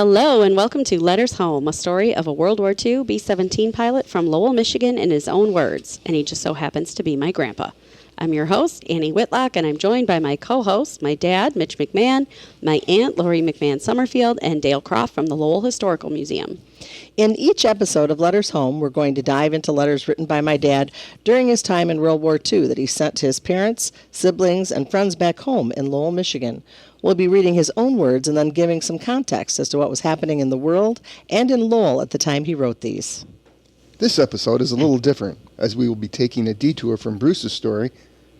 Hello and welcome to Letters Home, a story of a World War II B-17 pilot from Lowell, Michigan in his own words, and he just so happens to be my grandpa. I'm your host, Annie Whitlock, and I'm joined by my co-hosts, my dad, Mitch McMahon, my aunt, Lori McMahon Summerfield, and Dale Croft from the Lowell Historical Museum. In each episode of Letters Home, we're going to dive into letters written by my dad during his time in World War II that he sent to his parents, siblings, and friends back home in Lowell, Michigan. We'll be reading his own words and then giving some context as to what was happening in the world and in Lowell at the time he wrote these. This episode is a little different, as we will be taking a detour from Bruce's story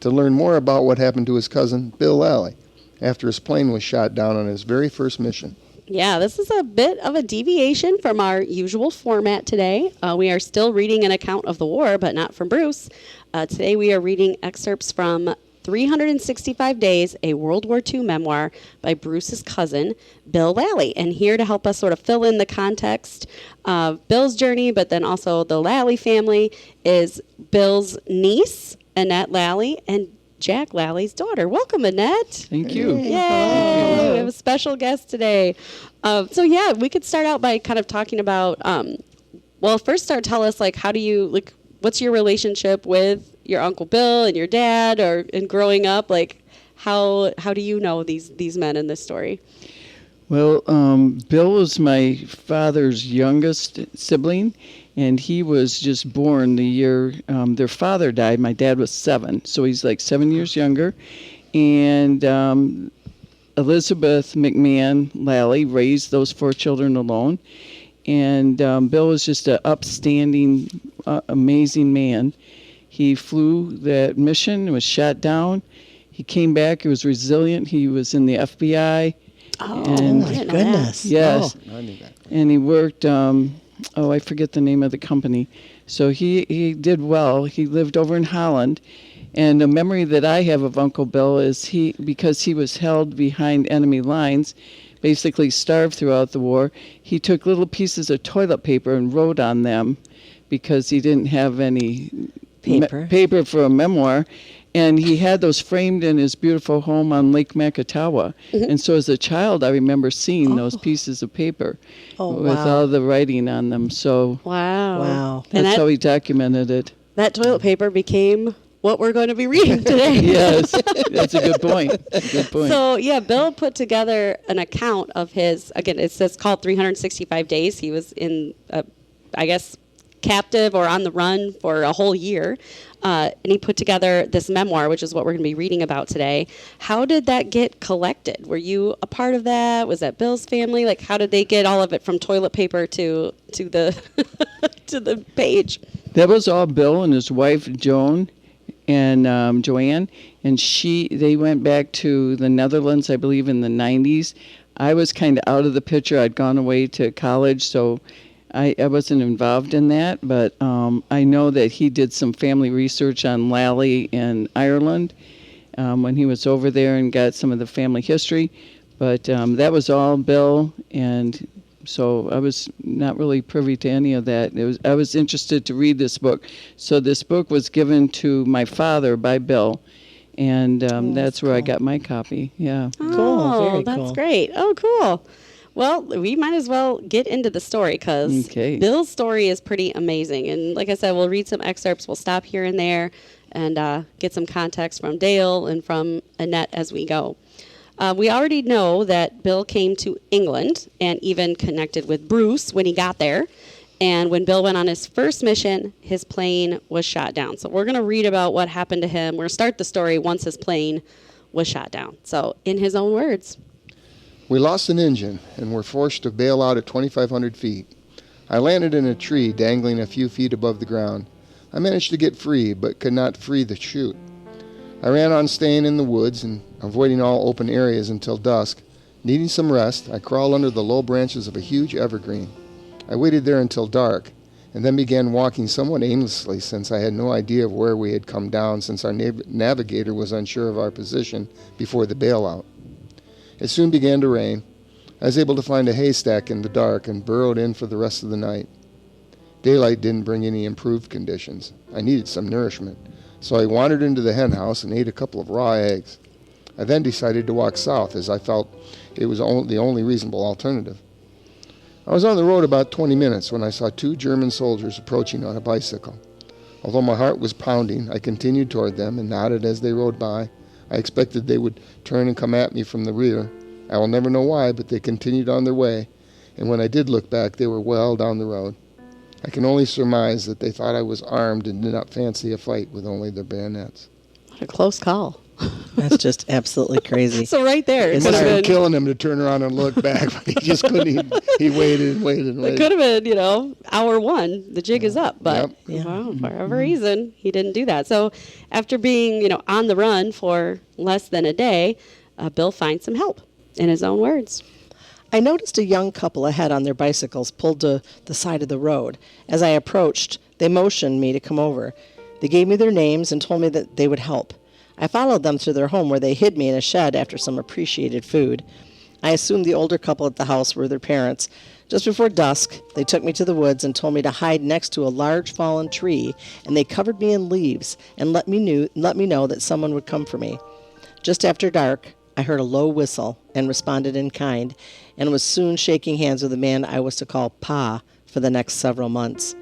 to learn more about what happened to his cousin, Bill Lalley, after his plane was shot down on his very first mission. Yeah, this is a bit of a deviation from our usual format today. We are still reading an account of the war, but not from Bruce. Today we are reading excerpts from 365 Days, a World War II memoir by Bruce's cousin, Bill Lalley. And here to help us sort of fill in the context of Bill's journey, but then also the Lalley family, is Bill's niece, Annette Lalley, and Jack Lalley's daughter. Welcome, Annette. Thank you. Yay! We have a special guest today. We could start out by kind of talking about, tell us, what's your relationship with your Uncle Bill and your dad, and growing up, how do you know these men in this story? Well, Bill was my father's youngest sibling, and he was just born the year their father died. My dad was 7, so he's like 7 years younger. And Elizabeth McMahon Lalley raised those 4 children alone. And Bill was just an upstanding, amazing man. He flew that mission, was shot down. He came back. He was resilient. He was in the FBI. Oh, my goodness. Yes. Oh, I knew that. And he worked, I forget the name of the company. So he did well. He lived over in Holland. And a memory that I have of Uncle Bill is because he was held behind enemy lines, basically starved throughout the war, he took little pieces of toilet paper and wrote on them because he didn't have any paper for a memoir. And he had those framed in his beautiful home on Lake Makatawa. Mm-hmm. And so as a child, I remember seeing those pieces of paper with all the writing on them. So wow. That's how he documented it. That toilet paper became what we're going to be reading today. Yes, that's a good point. So, Bill put together an account of his, again, it says called 365 Days. He was in, captive or on the run for a whole year. And he put together this memoir, which is what we're going to be reading about today. How did that get collected? Were you a part of that? Was that Bill's family? How did they get all of it from toilet paper to the to the page? That was all Bill and his wife Joan and Joanne, and they went back to the Netherlands, I believe, in the 90s. I was kind of out of the picture. I'd gone away to college, so I wasn't involved in that, but I know that he did some family research on Lalley in Ireland when he was over there and got some of the family history. But that was all Bill, and so I was not really privy to any of that. I was interested to read this book. So this book was given to my father by Bill, and that's where I got my copy. Yeah. Oh, Very that's cool. great. Oh, cool. Well, we might as well get into the story because Bill's story is pretty amazing. And like I said, we'll read some excerpts. We'll stop here and there and get some context from Dale and from Annette as we go. We already know that Bill came to England and even connected with Bruce when he got there. And when Bill went on his first mission, his plane was shot down. So we're going to read about what happened to him. We're going to start the story once his plane was shot down. So in his own words. We lost an engine and were forced to bail out at 2,500 feet. I landed in a tree dangling a few feet above the ground. I managed to get free, but could not free the chute. I ran on staying in the woods and avoiding all open areas until dusk. Needing some rest, I crawled under the low branches of a huge evergreen. I waited there until dark, and then began walking somewhat aimlessly since I had no idea of where we had come down since our navigator was unsure of our position before the bailout. It soon began to rain. I was able to find a haystack in the dark and burrowed in for the rest of the night. Daylight didn't bring any improved conditions. I needed some nourishment, so I wandered into the hen house and ate a couple of raw eggs. I then decided to walk south as I felt it was the only reasonable alternative. I was on the road about 20 minutes when I saw 2 German soldiers approaching on a bicycle. Although my heart was pounding, I continued toward them and nodded as they rode by. I expected they would turn and come at me from the rear. I will never know why, but they continued on their way, and when I did look back, they were well down the road. I can only surmise that they thought I was armed and did not fancy a fight with only their bayonets. What a close call. That's just absolutely crazy. So right there, It must have been killing him to turn around and look back, but he just couldn't. He waited and waited and it waited. could have been, hour 1, the jig is up, but Yep. well, for whatever reason, he didn't do that. So after being, on the run for less than a day, Bill finds some help, in his own words. I noticed a young couple ahead on their bicycles pulled to the side of the road. As I approached, they motioned me to come over. They gave me their names and told me that they would help. I followed them to their home where they hid me in a shed after some appreciated food. I assumed the older couple at the house were their parents. Just before dusk, they took me to the woods and told me to hide next to a large fallen tree, and they covered me in leaves and let me know that someone would come for me. Just after dark, I heard a low whistle and responded in kind, and was soon shaking hands with the man I was to call Pa for the next several months.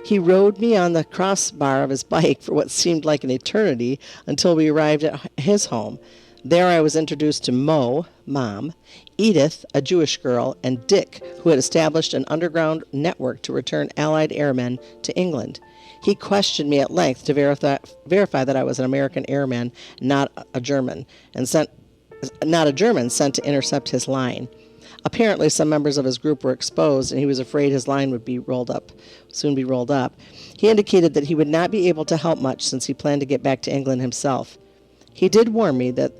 He rode me on the crossbar of his bike for what seemed like an eternity until we arrived at his home. There I was introduced to Mo, Mom, Edith, a Jewish girl, and Dick, who had established an underground network to return Allied airmen to England. He questioned me at length to verify that I was an American airman, not a German sent to intercept his line. Apparently, some members of his group were exposed, and he was afraid his line would soon be rolled up. He indicated that he would not be able to help much since he planned to get back to England himself. He did warn me that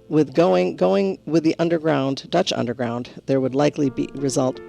with going with the Dutch underground, there would likely result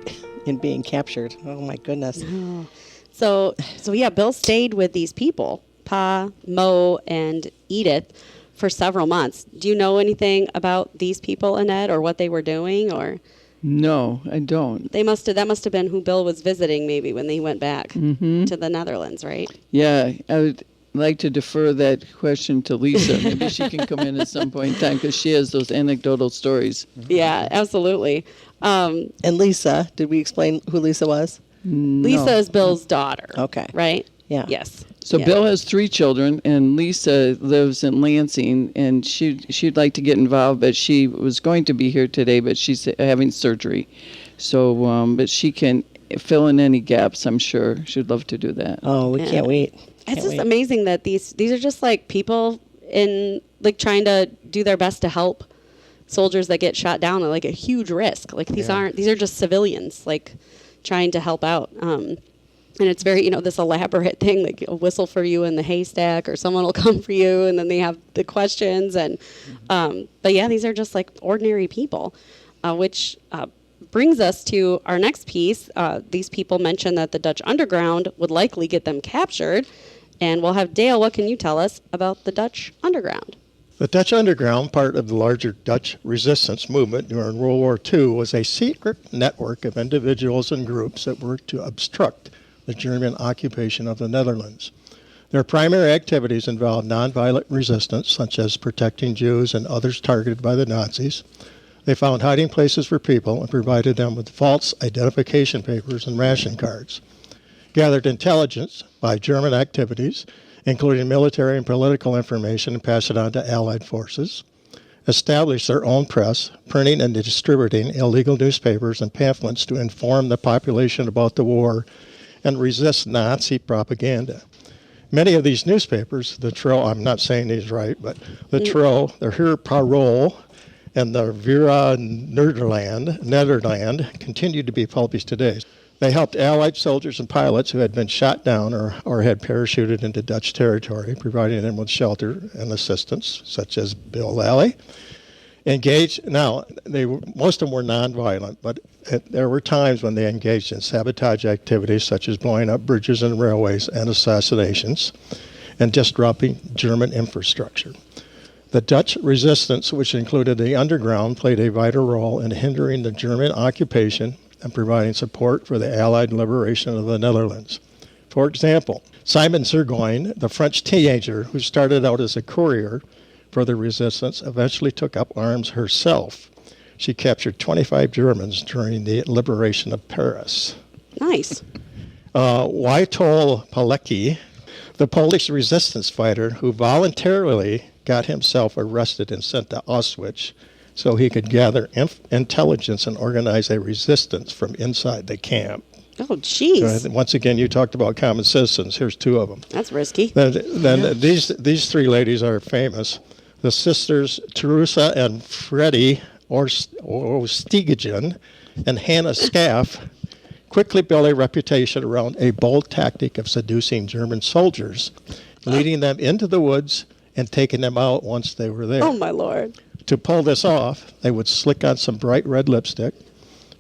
in being captured. Oh my goodness! Oh. So yeah, Bill stayed with these people, Pa, Mo, and Edith, for several months. Do you know anything about these people, Annette, or what they were doing, or? No, I don't. That must have been who Bill was visiting maybe when they went back to the Netherlands, right? Yeah, I would like to defer that question to Lisa. Maybe she can come in at some point in time because she has those anecdotal stories. Yeah, absolutely. And Lisa, did we explain who Lisa was? Lisa is Bill's daughter. Okay. Right? Yeah. Yes. So Yeah. Bill has 3 children, and Lisa lives in Lansing, and she'd like to get involved, but she was going to be here today, but she's having surgery. So, but she can fill in any gaps, I'm sure. She'd love to do that. Oh, we can't wait. It's just amazing that these are just like people in like trying to do their best to help soldiers that get shot down at like a huge risk. Like these are just civilians like trying to help out. And it's very, this elaborate thing, like a whistle for you in the haystack, or someone will come for you, and then they have the questions. And but yeah, these are just like ordinary people, which brings us to our next piece. These people mentioned that the Dutch underground would likely get them captured. And we'll have Dale, what can you tell us about the Dutch underground? The Dutch underground, part of the larger Dutch resistance movement during World War II, was a secret network of individuals and groups that worked to obstruct the German occupation of the Netherlands. Their primary activities involved nonviolent resistance, such as protecting Jews and others targeted by the Nazis. They found hiding places for people and provided them with false identification papers and ration cards. Gathered intelligence by German activities, including military and political information, and passed it on to Allied forces. Established their own press, printing and distributing illegal newspapers and pamphlets to inform the population about the war and resist Nazi propaganda. Many of these newspapers, the Tro, I'm not saying these right, but the Tro, the Heer Parool, and the Vera Nederland continue to be published today. They helped Allied soldiers and pilots who had been shot down or had parachuted into Dutch territory, providing them with shelter and assistance, such as Bill Lalley. Now, most of them were nonviolent, but there were times when they engaged in sabotage activities such as blowing up bridges and railways and assassinations and disrupting German infrastructure. The Dutch resistance, which included the underground, played a vital role in hindering the German occupation and providing support for the Allied liberation of the Netherlands. For example, Simon Burgoyne, the French teenager who started out as a courier for the resistance, eventually took up arms herself She captured 25 Germans during the liberation of Paris. Nice. Witold Pilecki, the Polish resistance fighter who voluntarily got himself arrested and sent to Auschwitz so he could gather intelligence and organize a resistance from inside the camp. Oh, jeez. So once again, you talked about common citizens. Here's two of them. That's risky. Then these three ladies are famous. The sisters Teresa and Freddie Ostigagen and Hannah Scaff quickly built a reputation around a bold tactic of seducing German soldiers, leading them into the woods and taking them out once they were there. Oh, my Lord. To pull this off, they would slick on some bright red lipstick,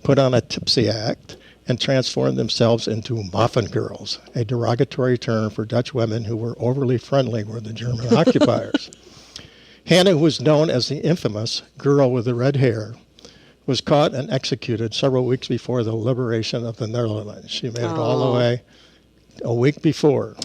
put on a tipsy act, and transform themselves into muffin girls, a derogatory term for Dutch women who were overly friendly with the German occupiers. Hannah, who was known as the infamous girl with the red hair, was caught and executed several weeks before the liberation of the Netherlands. She made it all the way a week before.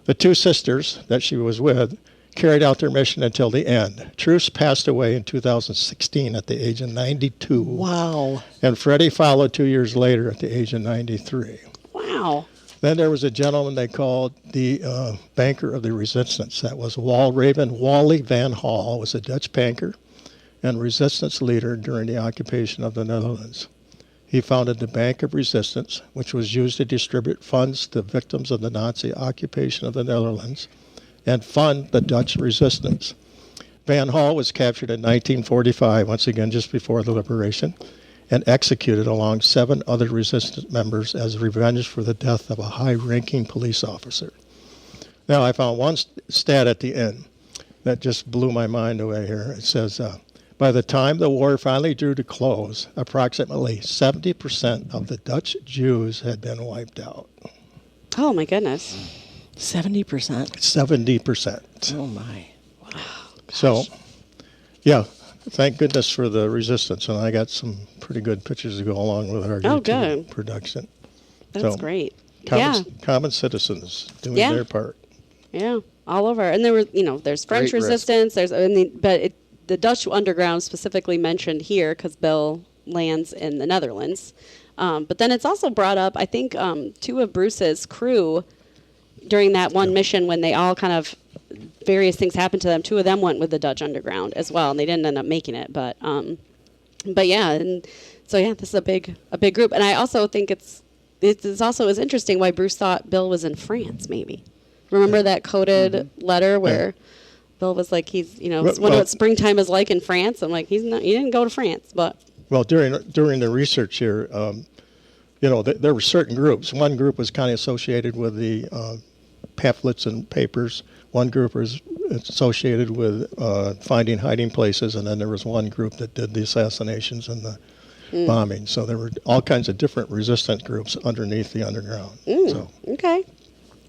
The two sisters that she was with carried out their mission until the end. Truce passed away in 2016 at the age of 92. Wow. And Freddie followed 2 years later at the age of 93. Wow. Then there was a gentleman they called the banker of the resistance. That was Wally van Hall, was a Dutch banker and resistance leader during the occupation of the Netherlands. He founded the Bank of Resistance, which was used to distribute funds to victims of the Nazi occupation of the Netherlands and fund the Dutch resistance. Van Hall was captured in 1945, once again just before the liberation, and executed along 7 other resistance members as revenge for the death of a high-ranking police officer. Now, I found one stat at the end that just blew my mind away here. It says, by the time the war finally drew to close, approximately 70% of the Dutch Jews had been wiped out. Oh, my goodness. 70%. 70%. Oh, my. Wow. So, yeah, thank goodness for the resistance. And I got some pretty good pictures to go along with our YouTube production. That's great. Common citizens doing their part. Yeah, all over. And there were, there's French resistance. There's, the Dutch underground specifically mentioned here because Bill lands in the Netherlands. But then it's also brought up, I think, 2 of Bruce's crew during that one mission when they all kind of, various things happened to them. 2 of them went with the Dutch underground as well, and they didn't end up making it. But yeah, and so this is a big group. And I also think it's also is interesting why Bruce thought Bill was in France. Maybe remember that coded letter where Bill was like, he's wonder what springtime is like in France. I'm like, he's not. He didn't go to France, but during the research here, there were certain groups. One group was kind of associated with the pamphlets and papers. One group was associated with finding hiding places, and then there was one group that did the assassinations and the bombing. So there were all kinds of different resistance groups underneath the underground. Okay.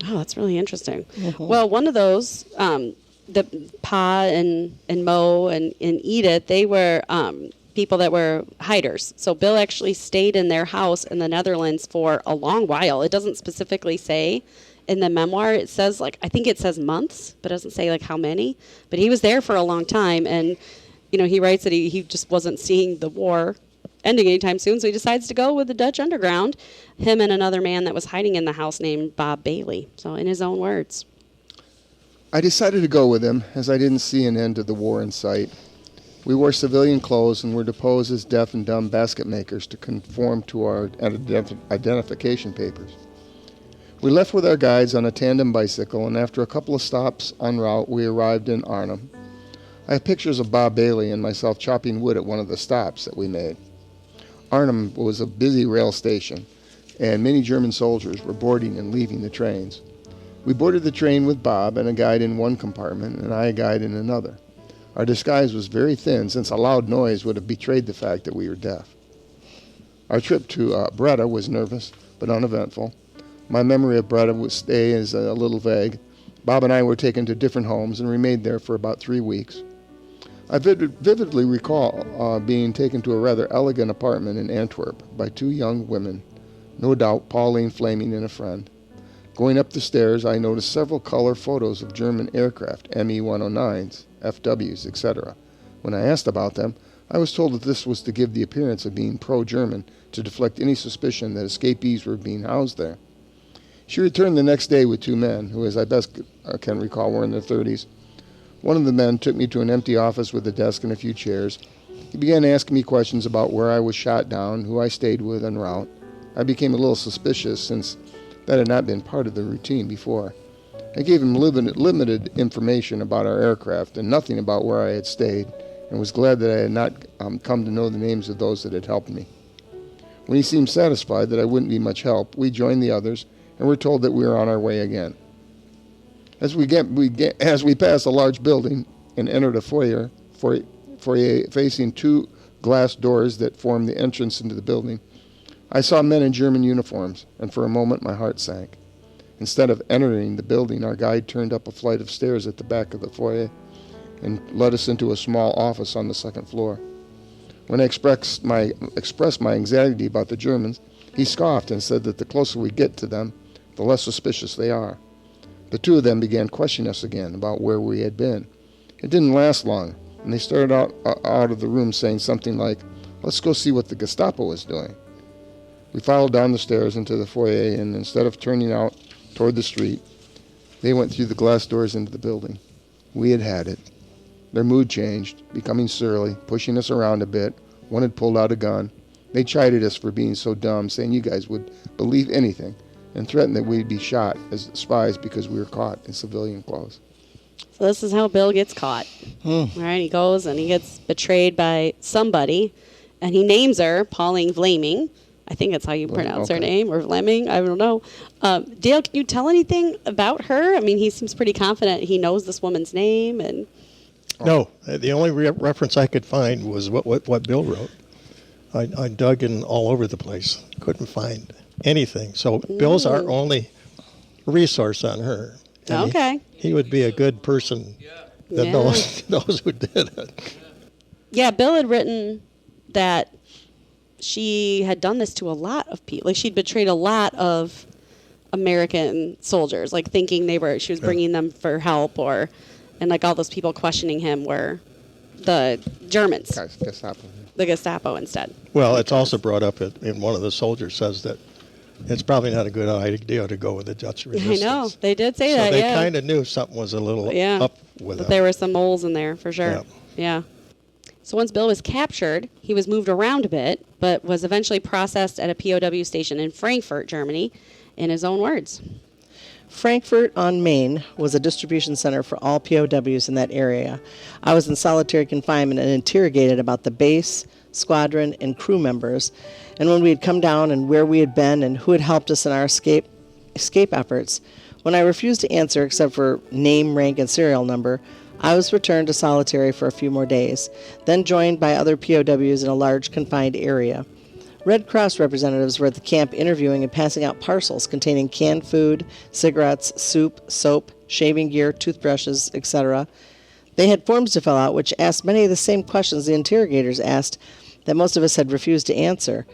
Oh, that's really interesting. Mm-hmm. Well, one of those, the Pa and Mo and Edith, they were people that were hiders. So Bill actually stayed in their house in the Netherlands for a long while. It doesn't specifically say in the memoir. It says I think it says months, but it doesn't say how many. But he was there for a long time, and he writes that he just wasn't seeing the war ending anytime soon, so he decides to go with the Dutch underground, him and another man that was hiding in the house named Bob Bailey. So in his own words. I decided to go with him as I didn't see an end to the war in sight. We wore civilian clothes and were deposed as deaf and dumb basket makers to conform to our identification papers. We left with our guides on a tandem bicycle, and after a couple of stops en route, we arrived in Arnhem. I have pictures of Bob Bailey and myself chopping wood at one of the stops that we made. Arnhem was a busy rail station, and many German soldiers were boarding and leaving the trains. We boarded the train with Bob and a guide in one compartment, and I a guide in another. Our disguise was very thin, since a loud noise would have betrayed the fact that we were deaf. Our trip to Breda was nervous, but uneventful. My memory of Breda would stay as a little vague. Bob and I were taken to different homes and remained there for about 3 weeks. I vividly recall being taken to a rather elegant apartment in Antwerp by 2 young women, no doubt Pauline Flaming and a friend. Going up the stairs, I noticed several color photos of German aircraft, Me-109s, FWs, etc. When I asked about them, I was told that this was to give the appearance of being pro-German, to deflect any suspicion that escapees were being housed there. She returned the next day with 2 men, who, as I best can recall, were in their 30s. One of the men took me to an empty office with a desk and a few chairs. He began asking me questions about where I was shot down, who I stayed with en route. I became a little suspicious, since that had not been part of the routine before. I gave him limited information about our aircraft and nothing about where I had stayed, and was glad that I had not come to know the names of those that had helped me. When he seemed satisfied that I wouldn't be much help, we joined the others and were told that we were on our way again. As we passed a large building and entered a foyer facing 2 glass doors that formed the entrance into the building, I saw men in German uniforms, and for a moment my heart sank. Instead of entering the building, our guide turned up a flight of stairs at the back of the foyer and led us into a small office on the 2nd floor. When I expressed my anxiety about the Germans, he scoffed and said that the closer we get to them, the less suspicious they are. The 2 of them began questioning us again about where we had been. It didn't last long, and they started out of the room saying something like, "Let's go see what the Gestapo is doing." We filed down the stairs into the foyer, and instead of turning out toward the street, they went through the glass doors into the building. We had it. Their mood changed, becoming surly, pushing us around a bit. One had pulled out a gun. They chided us for being so dumb, saying you guys would believe anything, and threatened that we'd be shot as spies because we were caught in civilian clothes. So this is how Bill gets caught. All right, he goes and he gets betrayed by somebody, and he names her Pauline Vlaming. I think that's how you pronounce her name, or Vlaming, I don't know. Dale, can you tell anything about her? I mean, he seems pretty confident he knows this woman's name. And No, the only reference I could find was what Bill wrote. I dug in all over the place, couldn't find anything. So Bill's our only resource on her. And okay. He would be a good person that knows who did it. Yeah, Bill had written that she had done this to a lot of people. Like, she'd betrayed a lot of American soldiers, like thinking she was bringing them for help, and like all those people questioning him were the Germans. Gestapo. The Gestapo instead. Well, it's also brought up in one of the soldiers says that it's probably not a good idea to go with the Dutch resistance. I know. They did say that, So they kind of knew something was a little up with that them. there were some moles in there, for sure. Yeah. So once Bill was captured, he was moved around a bit, but was eventually processed at a POW station in Frankfurt, Germany, in his own words. Frankfurt on Main was a distribution center for all POWs in that area. I was in solitary confinement and interrogated about the base, squadron, and crew members, and when we had come down and where we had been and who had helped us in our escape efforts. When I refused to answer except for name, rank, and serial number, I was returned to solitary for a few more days, then joined by other POWs in a large confined area. Red Cross representatives were at the camp interviewing and passing out parcels containing canned food, cigarettes, soup, soap, shaving gear, toothbrushes, etc. They had forms to fill out which asked many of the same questions the interrogators asked that most of us had refused to answer.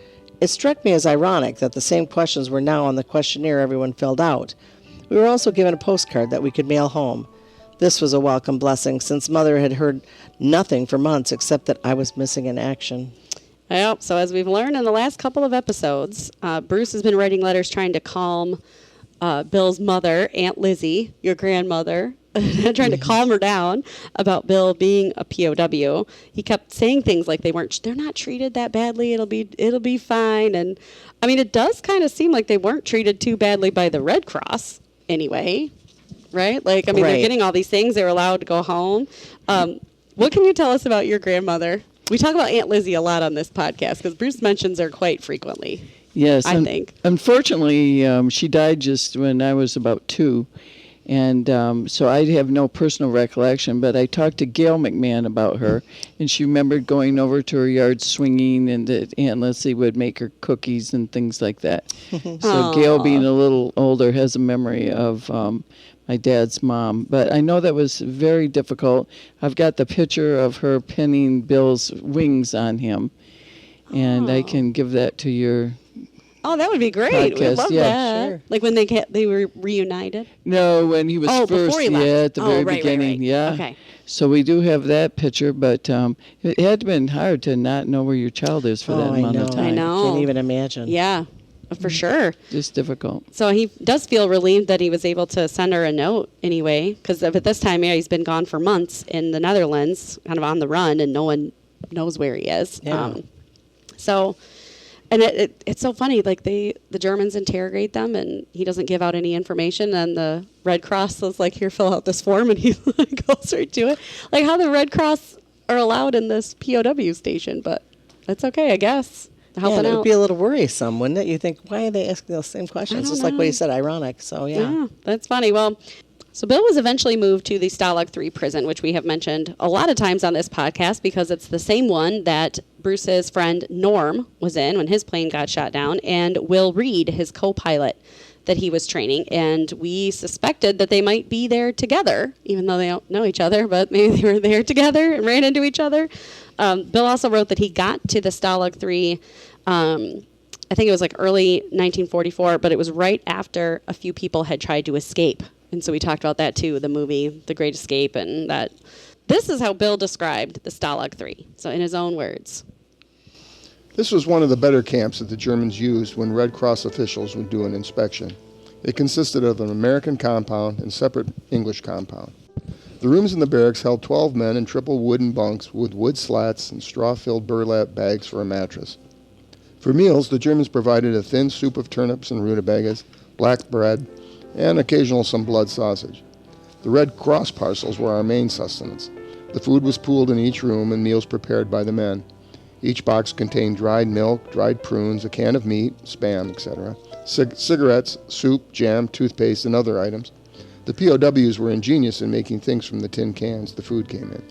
It struck me as ironic that the same questions were now on the questionnaire everyone filled out. We were also given a postcard that we could mail home. This was a welcome blessing, since Mother had heard nothing for months except that I was missing in action. Well, so as we've learned in the last couple of episodes, Bruce has been writing letters trying to calm Bill's mother, Aunt Lizzie, your grandmother, trying to calm her down about Bill being a POW. He kept saying things like they're not treated that badly. It'll be fine. And I mean, it does kind of seem like they weren't treated too badly by the Red Cross anyway, right? Like, I mean, they're getting all these things. They're allowed to go home. What can you tell us about your grandmother? We talk about Aunt Lizzie a lot on this podcast because Bruce mentions her quite frequently. Yes, I think. Unfortunately, she died just when I was about 2. And so I have no personal recollection, but I talked to Gail McMahon about her, and she remembered going over to her yard swinging, and that Aunt Lizzie would make her cookies and things like that. So Gail, being a little older, has a memory of my dad's mom. But I know that was very difficult. I've got the picture of her pinning Bill's wings on him, and I can give that to your... Oh, that would be great. Podcast. We'd love that. Sure. Like when they were reunited? No, when he was first, before he left. at the very beginning, right. yeah. Okay. So we do have that picture, but it had been hard to not know where your child is for that amount of time. I know. Can't even imagine. Yeah, for sure. Just difficult. So he does feel relieved that he was able to send her a note anyway, because at this time, he's been gone for months in the Netherlands, kind of on the run, and no one knows where he is. Yeah. And it's so funny, like the Germans interrogate them, and he doesn't give out any information, and the Red Cross is like, here, fill out this form, and he like, goes right to it. Like how the Red Cross are allowed in this POW station, but that's okay, I guess. Helping it out. would be a little worrisome, wouldn't it? You think, why are they asking those same questions? Just like what you said, ironic. So, Yeah, that's funny. Well, so Bill was eventually moved to the Stalag 3 prison, which we have mentioned a lot of times on this podcast because it's the same one that Bruce's friend Norm was in when his plane got shot down, and Will Reed, his co-pilot that he was training. And we suspected that they might be there together, even though they don't know each other, but maybe they were there together and ran into each other. Bill also wrote that he got to the Stalag 3, I think it was like early 1944, but it was right after a few people had tried to escape. And so we talked about that too, the movie The Great Escape, and that. This is how Bill described the Stalag 3, so in his own words. This was one of the better camps that the Germans used when Red Cross officials would do an inspection. It consisted of an American compound and separate English compound. The rooms in the barracks held 12 men in triple wooden bunks with wood slats and straw-filled burlap bags for a mattress. For meals, the Germans provided a thin soup of turnips and rutabagas, black bread, and occasional some blood sausage. The Red Cross parcels were our main sustenance. The food was pooled in each room and meals prepared by the men. Each box contained dried milk, dried prunes, a can of meat, Spam, etc., cigarettes, soup, jam, toothpaste, and other items. The POWs were ingenious in making things from the tin cans the food came in,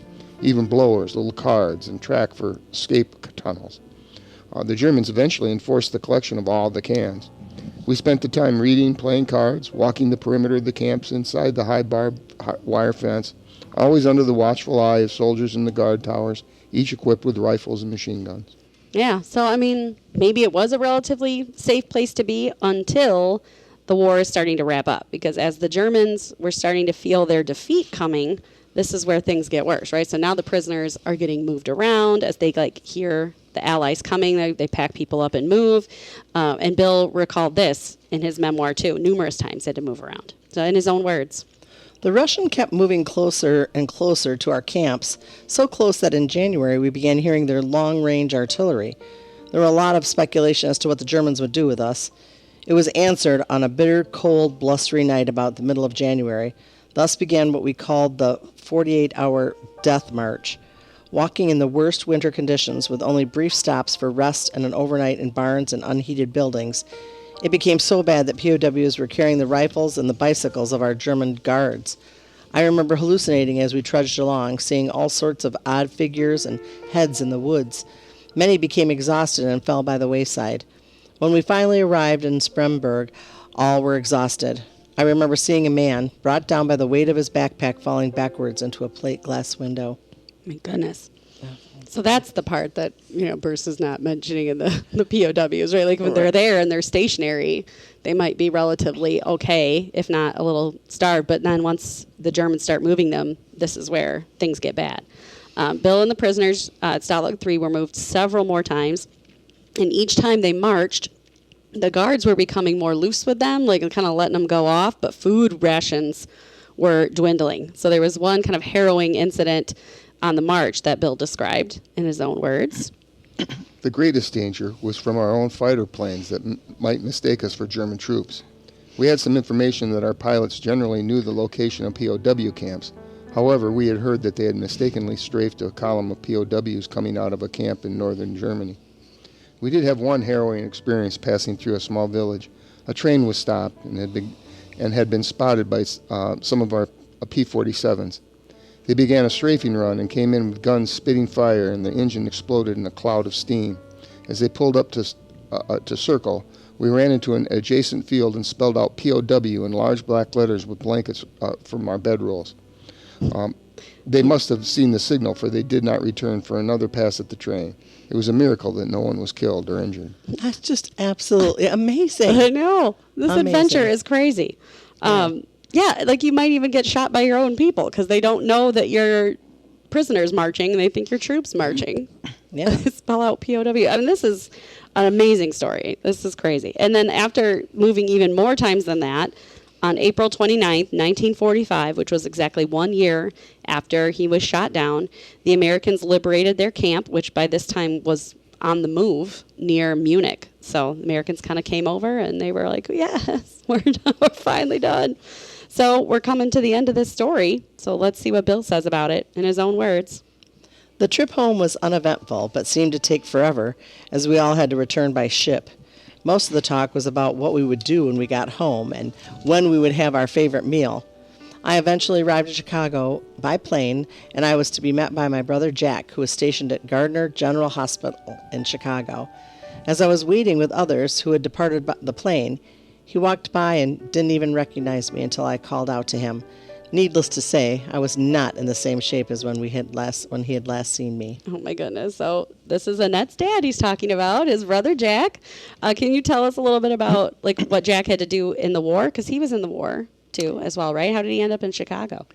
even blowers, little cards, and track for escape tunnels. The Germans eventually enforced the collection of all the cans. We spent the time reading, playing cards, walking the perimeter of the camps inside the high barbed wire fence, always under the watchful eye of soldiers in the guard towers, each equipped with rifles and machine guns. Yeah, so I mean, maybe it was a relatively safe place to be until the war is starting to wrap up, because as the Germans were starting to feel their defeat coming, this is where things get worse, right? So now the prisoners are getting moved around as they hear the Allies coming. They pack people up and move. And Bill recalled this in his memoir too. Numerous times he had to move around. So in his own words. The Russian kept moving closer and closer to our camps, so close that in January we began hearing their long-range artillery. There were a lot of speculation as to what the Germans would do with us. It was answered on a bitter, cold, blustery night about the middle of January. Thus began what we called the 48-hour death march. Walking in the worst winter conditions with only brief stops for rest and an overnight in barns and unheated buildings, it became so bad that POWs were carrying the rifles and the bicycles of our German guards. I remember hallucinating as we trudged along, seeing all sorts of odd figures and heads in the woods. Many became exhausted and fell by the wayside. When we finally arrived in Spremberg, all were exhausted. I remember seeing a man brought down by the weight of his backpack falling backwards into a plate glass window. My goodness. So that's the part that, Bruce is not mentioning in the POWs, right? Like when they're there and they're stationary, they might be relatively okay, if not a little starved. But then once the Germans start moving them, this is where things get bad. Bill and the prisoners at Stalag 3 were moved several more times. And each time they marched, the guards were becoming more loose with them, like kind of letting them go off. But food rations were dwindling. So there was one kind of harrowing incident on the march that Bill described in his own words. The greatest danger was from our own fighter planes that might mistake us for German troops. We had some information that our pilots generally knew the location of POW camps. However, we had heard that they had mistakenly strafed a column of POWs coming out of a camp in northern Germany. We did have one harrowing experience passing through a small village. A train was stopped and had been spotted by some of our P-47s. They began a strafing run and came in with guns spitting fire, and the engine exploded in a cloud of steam. As they pulled up to circle, we ran into an adjacent field and spelled out POW in large black letters with blankets from our bedrolls. They must have seen the signal, for they did not return for another pass at the train. It was a miracle that no one was killed or injured. That's just absolutely amazing. I know. This adventure is crazy. Yeah, like you might even get shot by your own people because they don't know that you're prisoners marching, and they think you're troops marching. Yeah. Spell out POW. I mean, this is an amazing story. This is crazy. And then after moving even more times than that, on April 29th, 1945, which was exactly 1 year after he was shot down, the Americans liberated their camp, which by this time was on the move near Munich. So the Americans kind of came over and they were like, yes, we're finally done. So we're coming to the end of this story. So let's see what Bill says about it in his own words. The trip home was uneventful, but seemed to take forever, as we all had to return by ship. Most of the talk was about what we would do when we got home and when we would have our favorite meal. I eventually arrived in Chicago by plane, and I was to be met by my brother Jack, who was stationed at Gardner General Hospital in Chicago. As I was waiting with others who had departed by the plane, he walked by and didn't even recognize me until I called out to him. Needless to say, I was not in the same shape as when he had last seen me. Oh my goodness. So this is Annette's dad he's talking about, his brother Jack. Can you tell us a little bit about like what Jack had to do in the war? Because he was in the war too as well, right? How did he end up in Chicago?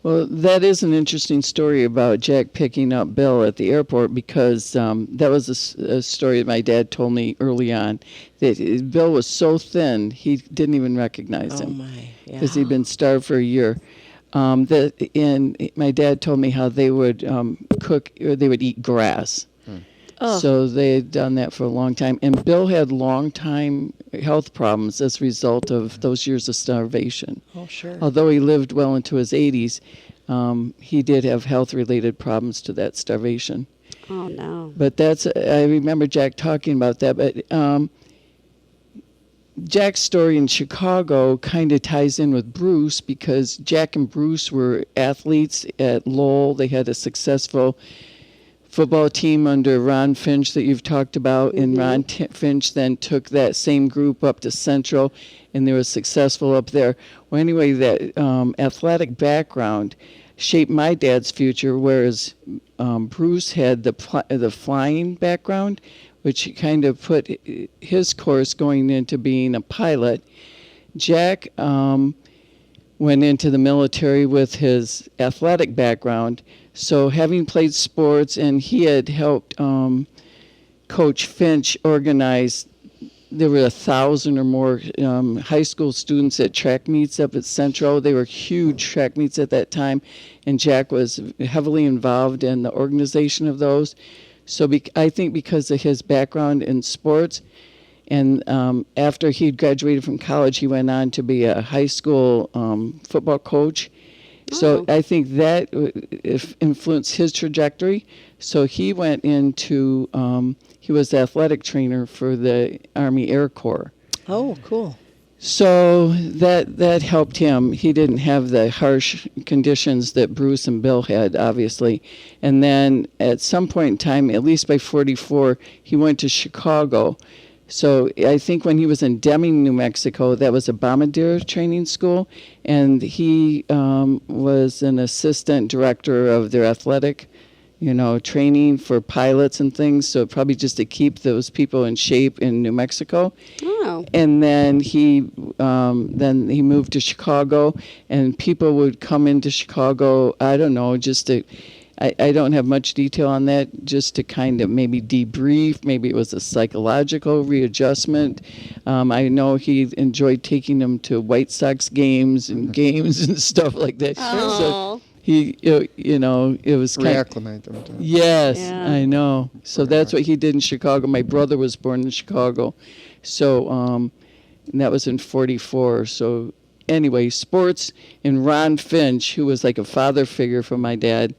Well, that is an interesting story about Jack picking up Bill at the airport, because that was a story that my dad told me early on, that Bill was so thin he didn't even recognize him. Oh my, yeah. Because he'd been starved for a year. And my dad told me how they would cook, or they would eat grass. Oh. So they had done that for a long time. And Bill had long-time health problems as a result of those years of starvation. Oh, sure. Although he lived well into his 80s, he did have health-related problems to that starvation. Oh, no. But I remember Jack talking about that. But Jack's story in Chicago kind of ties in with Bruce, because Jack and Bruce were athletes at Lowell. They had a successful football team under Ron Finch that you've talked about, and Ron Finch then took that same group up to Central, and they were successful up there. Well, anyway, that athletic background shaped my dad's future, whereas Bruce had the flying background, which kind of put his course going into being a pilot. Jack went into the military with his athletic background. So having played sports, and he had helped Coach Finch organize, there were 1,000 or more high school students at track meets up at Central. They were huge track meets at that time, and Jack was heavily involved in the organization of those. So I think because of his background in sports, and after he'd graduated from college, he went on to be a high school football coach. So I think that influenced his trajectory. So he went into, he was the athletic trainer for the Army Air Corps. Oh, cool. So that helped him. He didn't have the harsh conditions that Bruce and Bill had, obviously. And then at some point in time, at least by 44, he went to Chicago. So I think when he was in Deming, New Mexico, that was a bombardier training school, and he was an assistant director of their athletic, training for pilots and things. So probably just to keep those people in shape in New Mexico. Oh. And then he moved to Chicago, and people would come into Chicago. I don't know, just to. I don't have much detail on that, just to kind of maybe debrief. Maybe it was a psychological readjustment. I know he enjoyed taking them to White Sox games and stuff like that. Oh. So he, it was kind of... Reacclimate them to it. Yes, Yeah. I know. So that's what he did in Chicago. My brother was born in Chicago. So and that was in 44. So anyway, sports, and Ron Finch, who was like a father figure for my dad,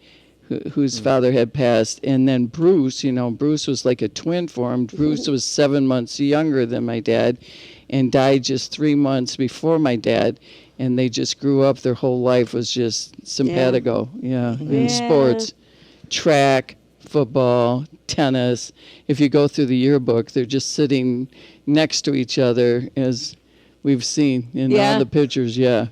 whose father had passed, and then Bruce, Bruce was like a twin for him. Bruce was 7 months younger than my dad and died just 3 months before my dad, and they just grew up. Their whole life was just simpatico, in sports, track, football, tennis. If you go through the yearbook, they're just sitting next to each other, as we've seen in all the pictures, Yeah.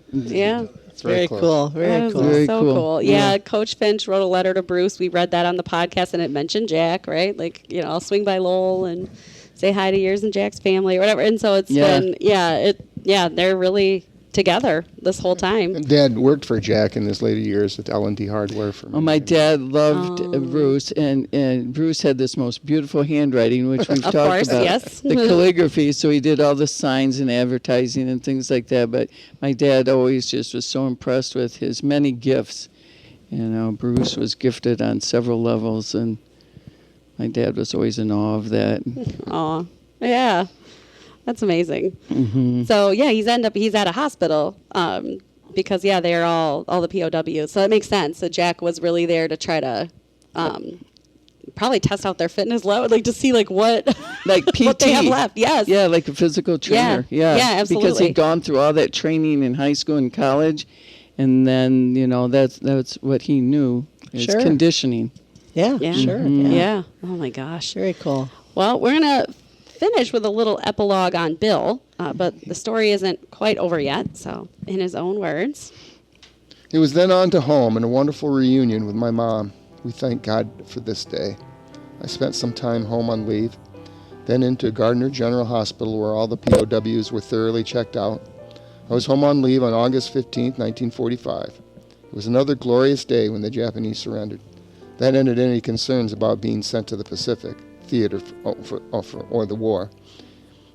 Very cool. Very cool. Very so cool. Yeah, Coach Finch wrote a letter to Bruce. We read that on the podcast, and it mentioned Jack, right? Like, I'll swing by Lowell and say hi to yours and Jack's family or whatever. And so it's been, they're really together this whole time. And Dad worked for Jack in his later years at L&D Hardware for my dad loved Bruce, and Bruce had this most beautiful handwriting, which we've Of talked course, about. yes. The calligraphy, so he did all the signs and advertising and things like that. But my dad always just was so impressed with his many gifts. Bruce was gifted on several levels, and my dad was always in awe of that. Aw, yeah. That's amazing. Mm-hmm. So yeah, he's at a hospital because they're all the POWs. So it makes sense. So Jack was really there to try to probably test out their fitness level, like to see what PT. what they have left. Yes. Yeah, like a physical trainer. Yeah, absolutely. Because he'd gone through all that training in high school and college, and then that's what he knew is Sure. conditioning. Yeah, Yeah. sure. Yeah. Yeah. Oh my gosh. Very cool. Well, we're gonna finish with a little epilogue on Bill, but the story isn't quite over yet. So, in his own words. It was then on to home and a wonderful reunion with my mom. We thank God for this day. I spent some time home on leave, then into Gardner General Hospital where all the POWs were thoroughly checked out. I was home on leave on August 15, 1945. It was another glorious day when the Japanese surrendered. That ended any concerns about being sent to the Pacific theater or the war.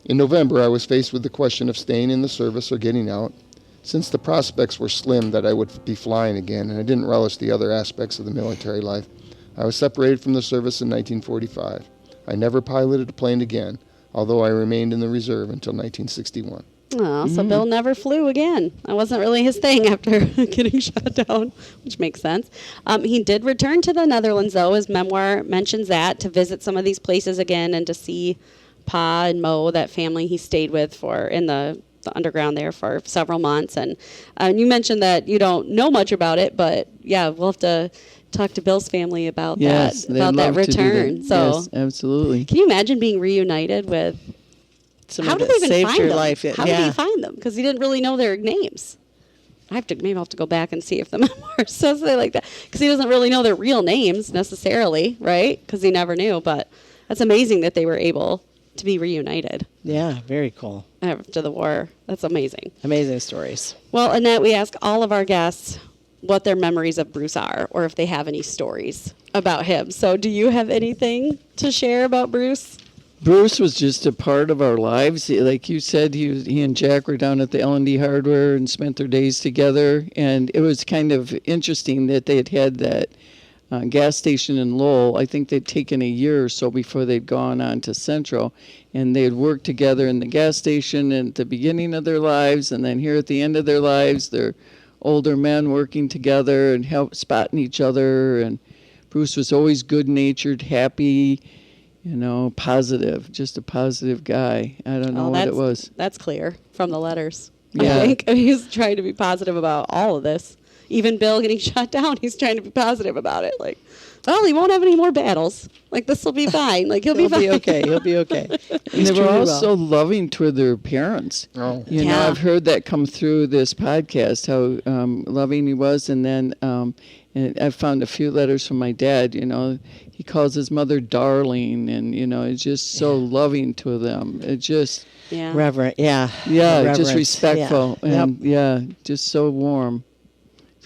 In November, I was faced with the question of staying in the service or getting out. Since the prospects were slim that I would be flying again, and I didn't relish the other aspects of the military life, I was separated from the service in 1945. I never piloted a plane again, although I remained in the reserve until 1961. Oh, so Bill never flew again. That wasn't really his thing after getting shot down, which makes sense. He did return to the Netherlands, though. His memoir mentions that, to visit some of these places again and to see Pa and Mo, that family he stayed with in the underground there for several months. And you mentioned that you don't know much about it, but yeah, we'll have to talk to Bill's family about that return. So yes, absolutely. Can you imagine being reunited with? How did they even saved find your them? life. How did he find them? Because he didn't really know their names. Maybe I'll have to go back and see if the memoir says they like that. Because he doesn't really know their real names necessarily, right? Because he never knew. But that's amazing that they were able to be reunited. Yeah, very cool. After the war. That's amazing. Amazing stories. Well, Annette, we ask all of our guests what their memories of Bruce are, or if they have any stories about him. So do you have anything to share about Bruce? Bruce was just a part of our lives. Like you said, he and Jack were down at the L&D Hardware and spent their days together. And it was kind of interesting that they had that gas station in Lowell. I think they'd taken a year or so before they'd gone on to Central. And they had worked together in the gas station at the beginning of their lives. And then here at the end of their lives, they're older men working together and spotting each other. And Bruce was always good-natured, happy, positive, just a positive guy. I don't know what it was. That's clear from the letters. Yeah. I think he's trying to be positive about all of this. Even Bill getting shot down, he's trying to be positive about it. Like, well, he won't have any more battles. Like, this will be fine. Like, he'll be fine. Okay. He'll be okay. And they were all so loving toward their parents. Oh. You know, I've heard that come through this podcast, how loving he was. And then and I found a few letters from my dad, he calls his mother darling, and, it's just so loving to them. It just... Yeah. Reverent, yeah. Yeah, Reverence. just respectful. Yeah. And, just so warm.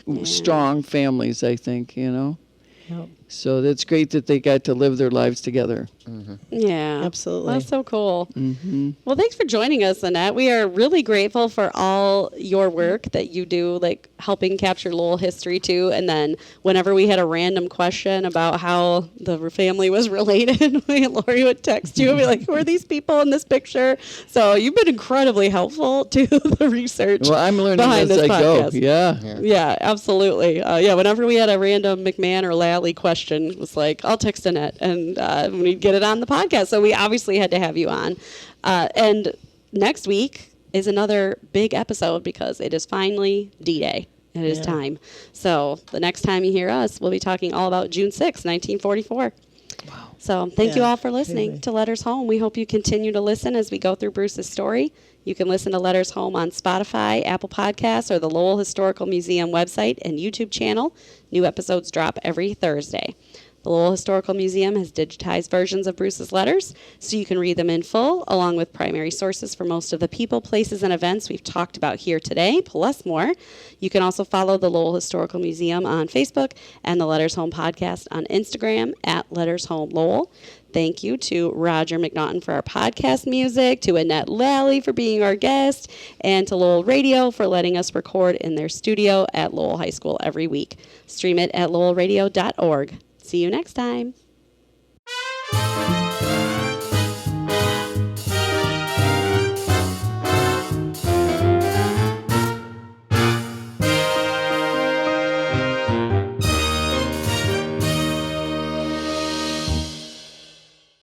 Yeah. Strong families, I think, Yep. So that's great that they got to live their lives together. Mm-hmm. Yeah. Absolutely. That's so cool. Mm-hmm. Well, thanks for joining us, Annette. We are really grateful for all your work that you do, like helping capture Lowell history too. And then whenever we had a random question about how the family was related, Lori would text you and be like, who are these people in this picture? So you've been incredibly helpful to the research. Well, I'm learning behind as this I go. podcast. Yeah. Yeah, absolutely. Whenever we had a random McMahon or Lalley question, it was like, I'll text Annette, and we'd get it on the podcast. So we obviously had to have you on. And next week is another big episode because it is finally D-Day. It is time. So the next time you hear us, we'll be talking all about June 6, 1944. Wow. So thank you all for listening to Letters Home. We hope you continue to listen as we go through Bruce's story. You can listen to Letters Home on Spotify, Apple Podcasts, or the Lowell Historical Museum website and YouTube channel. New episodes drop every Thursday. The Lowell Historical Museum has digitized versions of Bruce's letters, so you can read them in full, along with primary sources for most of the people, places, and events we've talked about here today, plus more. You can also follow the Lowell Historical Museum on Facebook and the Letters Home podcast on Instagram at Letters Home Lowell. Thank you to Roger McNaughton for our podcast music, to Annette Lalley for being our guest, and to Lowell Radio for letting us record in their studio at Lowell High School every week. Stream it at lowellradio.org. See you next time.